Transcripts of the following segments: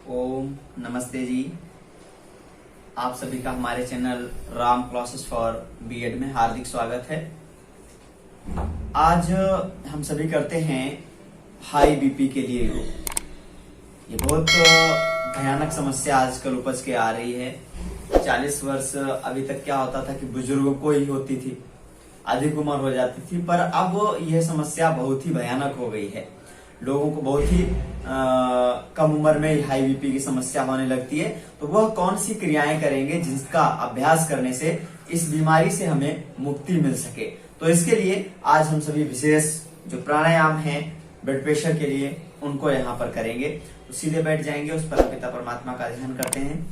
ओम नमस्ते जी। आप सभी का हमारे channel Ram classes for BEd में हार्दिक स्वागत है। आज हम सभी करते हैं हाई बीपी के लिए योग। ये बहुत भयानक समस्या आजकल उपज के आ रही है। 40 वर्ष अभी तक क्या होता था कि बुजुर्गों को ही होती थी, अधिक उम्र हो जाती थी, पर अब यह समस्या बहुत ही भयानक हो गई है। लोगों को बहुत ही कम उम्र में हाई बीपी की समस्या होने लगती है। तो वह कौन सी क्रियाएं करेंगे जिसका अभ्यास करने से इस बीमारी से हमें मुक्ति मिल सके। तो इसके लिए आज हम सभी विशेष जो प्राणायाम हैं ब्लड प्रेशर के लिए उनको यहाँ पर करेंगे। तो सीधे बैठ जाएंगे, उस परमपिता परमात्मा का ध्यान करते हैं।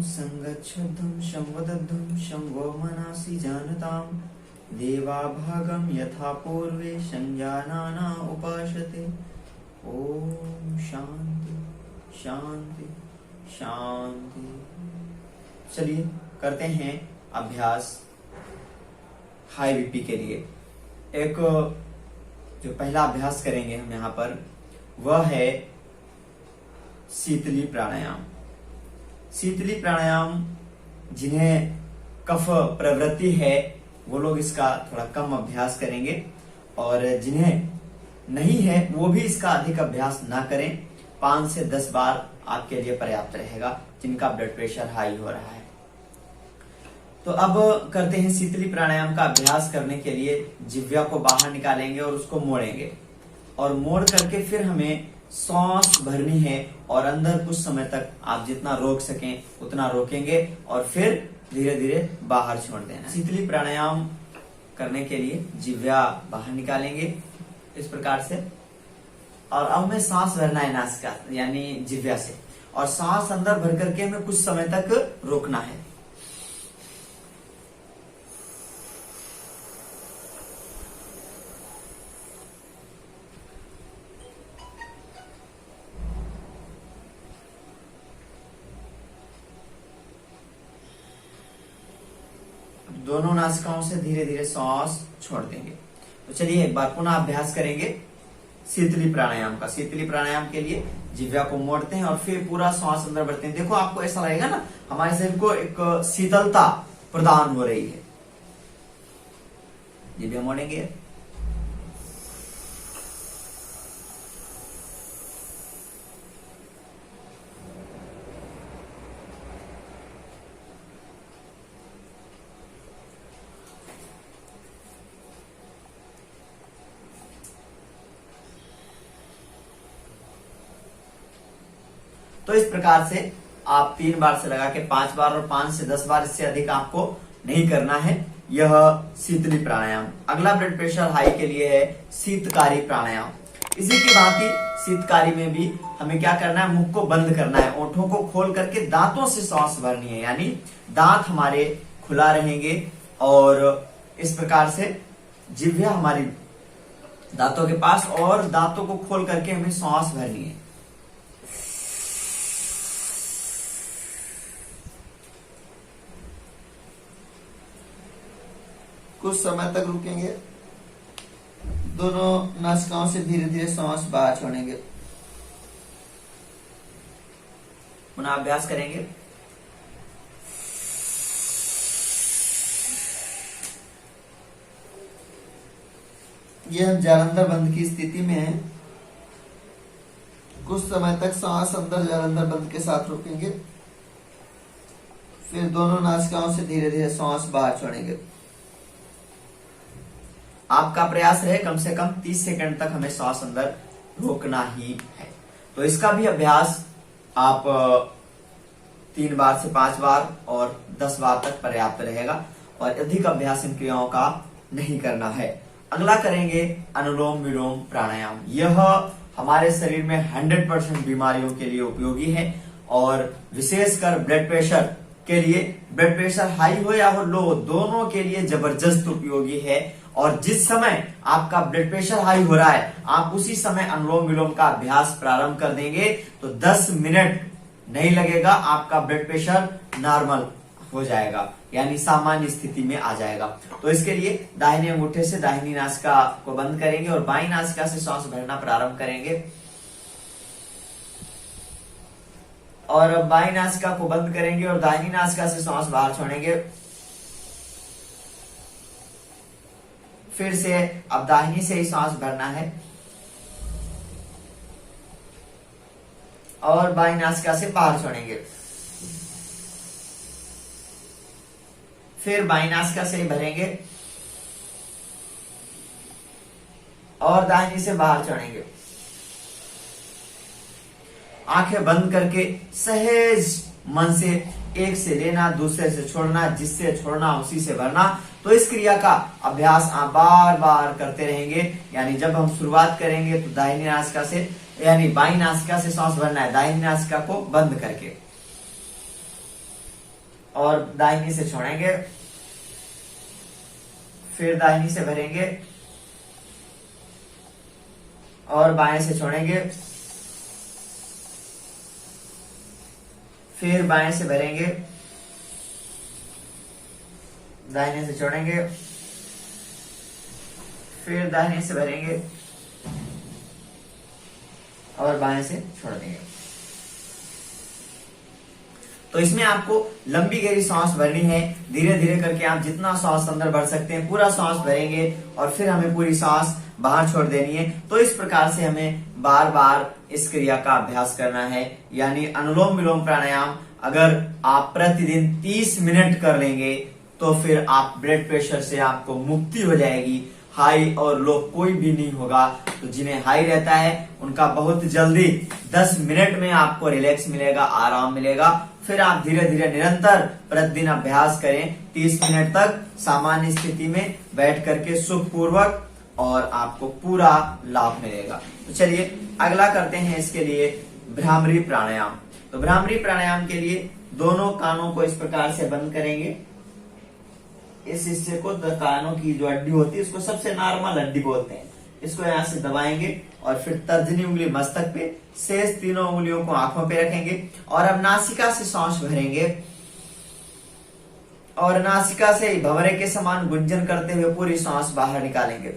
संगच्छद्धं संवदद्धं शंभो मनासि जानताम् देवा भागं यथा पूर्वे संजानाना उपासते। ओम शांति शांति शांति। चलिए करते हैं अभ्यास हाई बीपी के लिए। एक जो पहला अभ्यास करेंगे हम यहाँ पर वह है शीतली प्राणायाम। शीतली प्राणायाम जिन्हें कफ प्रवृत्ति है वो लोग इसका थोड़ा कम अभ्यास करेंगे, और जिन्हें नहीं है वो भी इसका अधिक अभ्यास ना करें। 5 से 10 बार आपके लिए पर्याप्त रहेगा जिनका ब्लड प्रेशर हाई हो रहा है। तो अब करते हैं शीतली प्राणायाम का अभ्यास करने के लिए जिह्वा को बाहर निकालेंगे और उसको मोड़ेंगे, और मोड़ करके फिर हमें सांस भरनी है और अंदर कुछ समय तक आप जितना रोक सकें उतना रोकेंगे और फिर धीरे धीरे बाहर छोड़ देना। शीतली प्राणायाम करने के लिए जिह्वा बाहर निकालेंगे इस प्रकार से, और अब हमें सांस भरना है नासिका यानी जिह्वा से, और सांस अंदर भर करके हमें कुछ समय तक रोकना है। दोनों नासिकाओं से धीरे धीरे सांस छोड़ देंगे। तो चलिए एक बार पुनः अभ्यास करेंगे शीतली प्राणायाम का। शीतली प्राणायाम के लिए जिह्वा को मोड़ते हैं और फिर पूरा सांस अंदर भरते हैं। देखो आपको ऐसा लगेगा ना हमारे शरीर को एक शीतलता प्रदान हो रही है। जिह्वा मोड़ेंगे, तो इस प्रकार से आप 3 बार से लगा के 5 बार और 5 से 10 बार, इससे अधिक आपको नहीं करना है यह शीतली प्राणायाम। अगला ब्लड प्रेशर हाई के लिए है शीतकारी प्राणायाम। इसी की भांति शीतकारी में भी हमें क्या करना है, मुख को बंद करना है, ओंठों को खोल करके दांतों से सांस भरनी है, यानी दांत हमारे खुला रहेंगे और इस प्रकार से जिह्वा हमारी दांतों के पास, और दांतों को खोल करके हमें सांस भरनी है। कुछ समय तक रुकेंगे, दोनों नासिकाओं से धीरे धीरे सांस बाहर छोड़ेंगे। पुनः अभ्यास करेंगे। यह हम जालंधर बंद की स्थिति में है। कुछ समय तक सांस अंदर जालंधर बंद के साथ रोकेंगे, फिर दोनों नासिकाओं से धीरे धीरे सांस बाहर छोड़ेंगे। आपका प्रयास रहे कम से कम 30 सेकंड तक हमें सांस अंदर रोकना ही है। तो इसका भी अभ्यास आप 3 बार से 5 बार और 10 बार तक पर्याप्त रहेगा और अधिक अभ्यास इन क्रियाओं का नहीं करना है। अगला करेंगे अनुलोम विलोम प्राणायाम। यह हमारे शरीर में 100% बीमारियों के लिए उपयोगी है और विशेषकर ब्लड प्रेशर के लिए, ब्लड प्रेशर हाई हो या हो लो, दोनों के लिए जबरदस्त उपयोगी है। और जिस समय आपका ब्लड प्रेशर हाई हो रहा है, आप उसी समय अनुलोम विलोम का अभ्यास प्रारंभ कर देंगे तो 10 मिनट नहीं लगेगा, आपका ब्लड प्रेशर नॉर्मल हो जाएगा, यानी सामान्य स्थिति में आ जाएगा। तो इसके लिए दाहिने अंगूठे से दाहिनी नासिका को बंद करेंगे और बाईं नासिका से सांस भरना प्रारंभ करेंगे और अब बाईं नासिका को बंद करेंगे और दाहिनी नासिका से सांस बाहर छोड़ेंगे। फिर से अब दाहिनी से ही सांस भरना है और बाईं नासिका से बाहर छोड़ेंगे। फिर बाईं नासिका से ही भरेंगे और दाहिनी से बाहर छोड़ेंगे। आंखें बंद करके सहज मन से एक से लेना, दूसरे से छोड़ना, जिससे छोड़ना उसी से भरना। तो इस क्रिया का अभ्यास आप बार बार करते रहेंगे। यानी जब हम शुरुआत करेंगे तो दाहिनी नासिका से, यानी बाईं नासिका से सांस भरना है, दाहिनी नासिका को बंद करके, और दाहिनी से छोड़ेंगे। फिर दाहिनी से भरेंगे और बाएं से छोड़ेंगे। फिर बाएं से भरेंगे, दाहिने से छोड़ेंगे। फिर दाहिने से भरेंगे और बाएं से छोड़ देंगे। तो इसमें आपको लंबी गहरी सांस भरनी है। धीरे धीरे करके आप जितना सांस अंदर भर सकते हैं पूरा सांस भरेंगे और फिर हमें पूरी सांस बाहर छोड़ देनी है। तो इस प्रकार से हमें बार बार इस क्रिया का अभ्यास करना है। यानी अनुलोम विलोम प्राणायाम अगर आप प्रतिदिन 30 मिनट कर लेंगे तो फिर आप ब्लड प्रेशर से आपको मुक्ति हो जाएगी। हाई और लो कोई भी नहीं होगा। तो जिन्हें हाई रहता है उनका बहुत जल्दी 10 मिनट में आपको रिलैक्स मिलेगा, आराम मिलेगा। फिर आप धीरे धीरे निरंतर प्रतिदिन अभ्यास करें 30 मिनट तक सामान्य स्थिति में बैठ करके सुखपूर्वक, और आपको पूरा लाभ मिलेगा। तो चलिए अगला करते हैं इसके लिए भ्रामरी प्राणायाम। तो भ्रामरी प्राणायाम के लिए दोनों कानों को इस प्रकार से बंद करेंगे। इस हिस्से को, कानों की जो हड्डी होती है इसको सबसे नॉर्मल हड्डी बोलते हैं। इसको यहाँ से दबाएंगे और फिर तर्जनी उंगली मस्तक पे, शेष तीनों उंगलियों को आंखों पे रखेंगे और अब नासिका से सांस भरेंगे और नासिका से भंवरे के समान गुंजन करते हुए पूरी सांस बाहर निकालेंगे।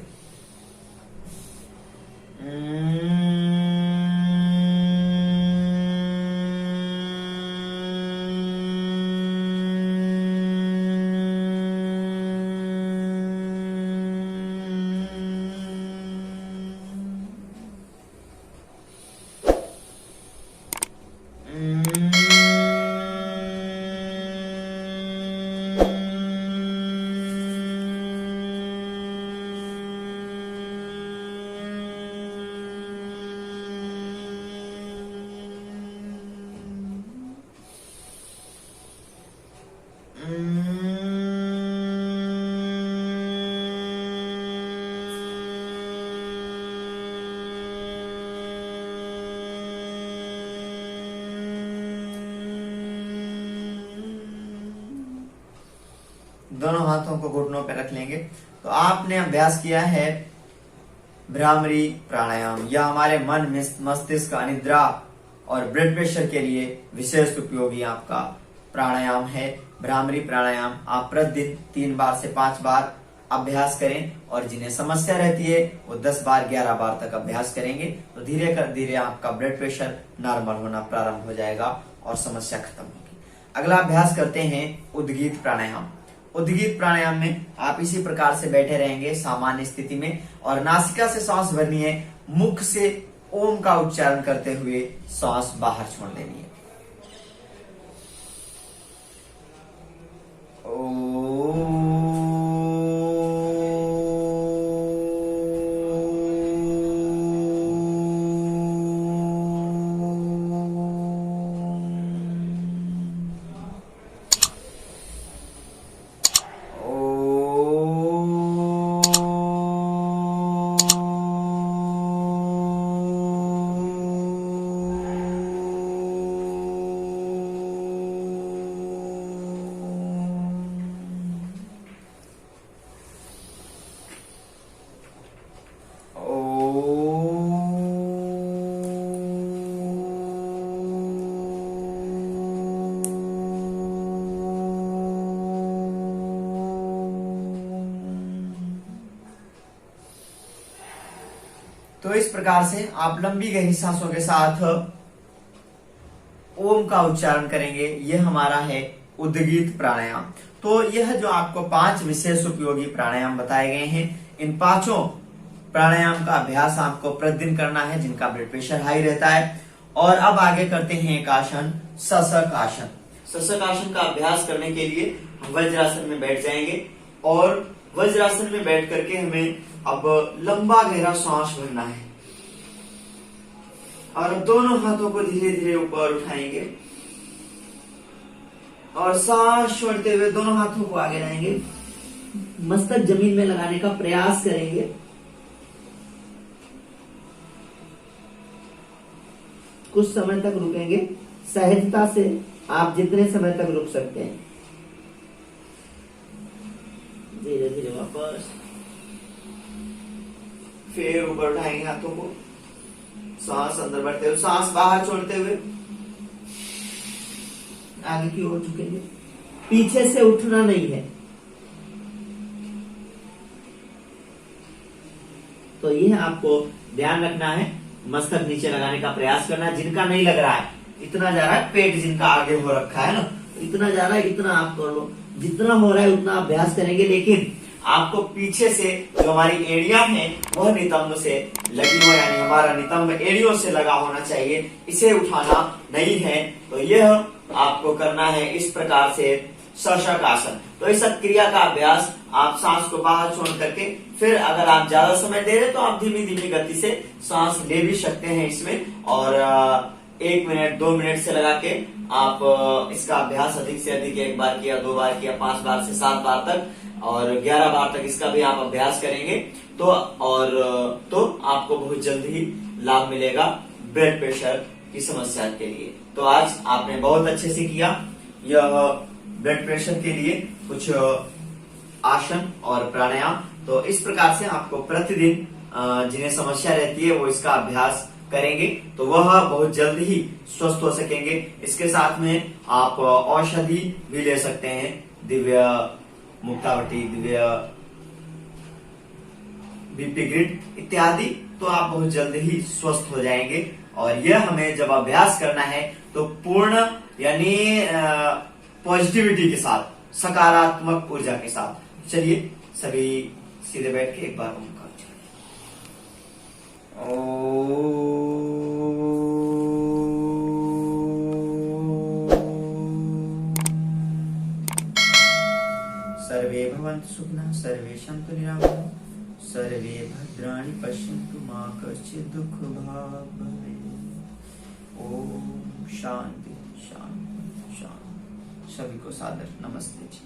दोनों हाथों को घुटनों पे रख लेंगे। तो आपने अभ्यास किया है भ्रामरी प्राणायाम। यह हमारे मन, मस्तिष्क, अनिद्रा और ब्लड प्रेशर के लिए विशेष उपयोगी आपका प्राणायाम है। भ्रामरी प्राणायाम आप प्रतिदिन 3 बार से 5 बार अभ्यास करें और जिन्हें समस्या रहती है वो 10 बार 11 बार तक अभ्यास करेंगे तो धीरे कर धीरे आपका ब्लड प्रेशर नॉर्मल होना प्रारंभ हो जाएगा और समस्या खत्म होगी। अगला अभ्यास करते हैं उद्गीत प्राणायाम। उद्गीत प्राणायाम में आप इसी प्रकार से बैठे रहेंगे सामान्य स्थिति में और नासिका से सांस भरनी है, मुख से ओम का उच्चारण करते हुए सांस बाहर छोड़ देनी है। ओ तो इस प्रकार से आप लंबी गहरी सांसों के साथ ओम का उच्चारण करेंगे। यह हमारा है उद्गीत प्राणायाम। तो यह जो आपको 5 विशेष उपयोगी प्राणायाम बताए गए हैं, इन 5 प्राणायाम का अभ्यास आपको प्रतिदिन करना है जिनका ब्लड प्रेशर हाई रहता है। और अब आगे करते हैं एक आसन, शशक आसन। शशक आसन का अभ्यास करने के लिए हम वज्रासन में बैठ जाएंगे और वज्रासन में बैठ करके हमें अब लंबा गहरा सांस भरना है और अब दोनों हाथों को धीरे धीरे ऊपर उठाएंगे और सांस छोड़ते हुए दोनों हाथों को आगे लाएंगे, मस्तक जमीन में लगाने का प्रयास करेंगे। कुछ समय तक रुकेंगे, सहजता से आप जितने समय तक रुक सकते हैं। धीरे धीरे वापस, फिर ऊपर उठाएंगे हाथों को, सांस अंदर बढ़ते हुए, सांस बाहर छोड़ते हुए आगे की ओर झुकेंगे। पीछे से उठना नहीं है। तो यह आपको ध्यान रखना है, मस्तक नीचे लगाने का प्रयास करना है। जिनका नहीं लग रहा है, इतना जा रहा है, पेट जिनका आगे हो रखा है ना, इतना जा रहा है, इतना आप कर लो। जितना हो रहा है उतना अभ्यास करेंगे, लेकिन आपको पीछे से जो हमारी एड़ियां हैं वह नितंब से लगी हो, यानी हमारा नितंब एड़ियों से लगा होना चाहिए, इसे उठाना नहीं है। तो यह आपको करना है इस प्रकार से शशक आसन। तो इस क्रिया का अभ्यास आप सांस को बाहर छोड़ करके, फिर अगर आप ज्यादा समय दे रहे तो आप धीमी धीमी गति से सांस ले भी सकते हैं इसमें। और 1 मिनट 2 मिनट से लगा के आप इसका अभ्यास अधिक से अधिक 1 बार किया, 2 बार किया, 5 बार से 7 बार तक और 11 बार तक इसका भी आप अभ्यास करेंगे तो आपको बहुत जल्द ही लाभ मिलेगा ब्लड प्रेशर की समस्या के लिए। तो आज आपने बहुत अच्छे से किया। यह ब्लड प्रेशर के लिए कुछ आसन और प्राणायाम। तो इस प्रकार से आपको प्रतिदिन जिन्हें समस्या रहती है वो इसका अभ्यास करेंगे तो वह बहुत जल्द ही स्वस्थ हो सकेंगे। इसके साथ में आप औषधि भी ले सकते हैं, दिव्य मुक्तावटी, दिव्य बीपी ग्रिड इत्यादि, तो आप बहुत जल्द ही स्वस्थ हो जाएंगे। और यह हमें जब अभ्यास करना है तो पूर्ण यानी पॉजिटिविटी के साथ, सकारात्मक ऊर्जा के साथ। चलिए सभी सीधे बैठ के एक बार ओम का सर्वे भवन्तु सुखिनः, सर्वे सन्तु निरामयाः, सर्वे भद्राणि पश्यन्तु मा कश्चित् दुःखभाग् भवेत्। ओम शांति शांति शांति। सभी को सादर नमस्ते जी।